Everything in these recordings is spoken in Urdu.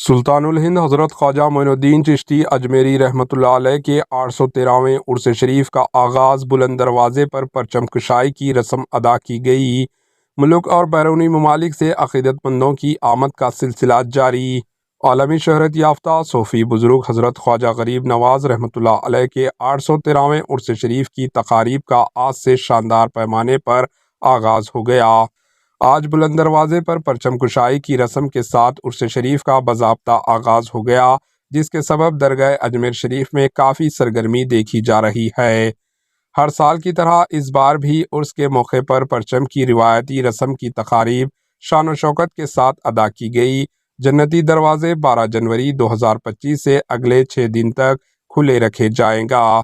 سلطان الہند حضرت خواجہ معین الدین چشتی اجمیری رحمۃ اللہ علیہ کے 813ویں عرس شریف کا آغاز بلند دروازے پر پرچم کشائی کی رسم ادا کی گئی۔ ملک اور بیرونی ممالک سے عقیدت مندوں کی آمد کا سلسلہ جاری۔ عالمی شہرت یافتہ صوفی بزرگ حضرت خواجہ غریب نواز رحمۃ اللہ علیہ کے 813ویں عرس شریف کی تقاریب کا آج سے شاندار پیمانے پر آغاز ہو گیا۔ آج بلند دروازے پر پرچم کشائی کی رسم کے ساتھ عرس شریف کا باضابطہ آغاز ہو گیا، جس کے سبب درگاہ اجمیر شریف میں کافی سرگرمی دیکھی جا رہی ہے۔ ہر سال کی طرح اس بار بھی عرس کے موقع پر پرچم کی روایتی رسم کی تقاریب شان و شوکت کے ساتھ ادا کی گئی۔ جنتی دروازے 12 جنوری 2025 سے اگلے 6 دن تک کھلے رکھے جائیں گا۔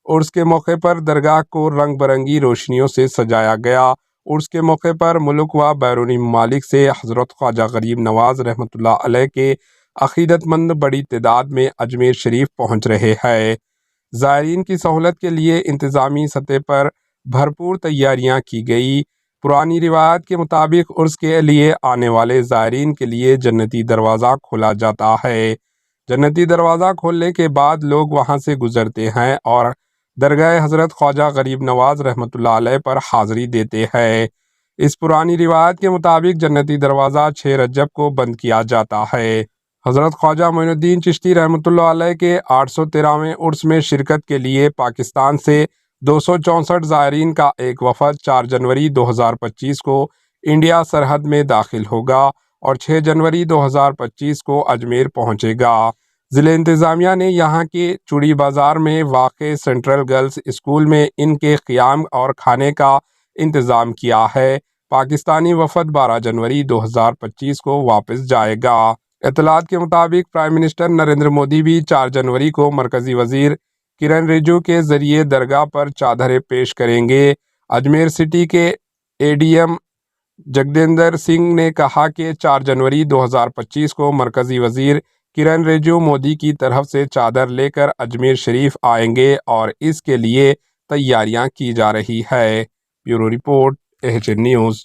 عرس کے موقع پر درگاہ کو رنگ برنگی روشنیوں سے سجایا گیا۔ عرس کے موقع پر ملک و بیرونی ممالک سے حضرت خواجہ غریب نواز رحمۃ اللہ علیہ کے عقیدت مند بڑی تعداد میں اجمیر شریف پہنچ رہے ہیں۔ زائرین کی سہولت کے لیے انتظامی سطح پر بھرپور تیاریاں کی گئی۔ پرانی روایت کے مطابق عرس کے لیے آنے والے زائرین کے لیے جنتی دروازہ کھولا جاتا ہے۔ جنتی دروازہ کھولنے کے بعد لوگ وہاں سے گزرتے ہیں اور درگاہ حضرت خواجہ غریب نواز رحمۃ اللہ علیہ پر حاضری دیتے ہیں۔ اس پرانی روایت کے مطابق جنتی دروازہ 6 رجب کو بند کیا جاتا ہے۔ حضرت خواجہ معین الدین چشتی رحمۃ اللہ علیہ کے 813ویں عرس میں شرکت کے لیے پاکستان سے 264 زائرین کا ایک وفد 4 جنوری 2025 کو انڈیا سرحد میں داخل ہوگا اور 6 جنوری 2025 کو اجمیر پہنچے گا۔ ضلع انتظامیہ نے یہاں کے چوڑی بازار میں واقع سینٹرل گرلز اسکول میں ان کے قیام اور کھانے کا انتظام کیا ہے۔ پاکستانی وفد 12 جنوری 2025 کو واپس جائے گا۔ اطلاعات کے مطابق پرائم منسٹر نریندر مودی بھی 4 جنوری کو مرکزی وزیر کرن رجیجو کے ذریعے درگاہ پر چادریں پیش کریں گے۔ اجمیر سٹی کے اے ڈی ایم جگدیندر سنگھ نے کہا کہ 4 جنوری 2025 کو مرکزی وزیر کرن رجیجو مودی کی طرف سے چادر لے کر اجمیر شریف آئیں گے اور اس کے لیے تیاریاں کی جا رہی ہے۔ Bureau report, H N news.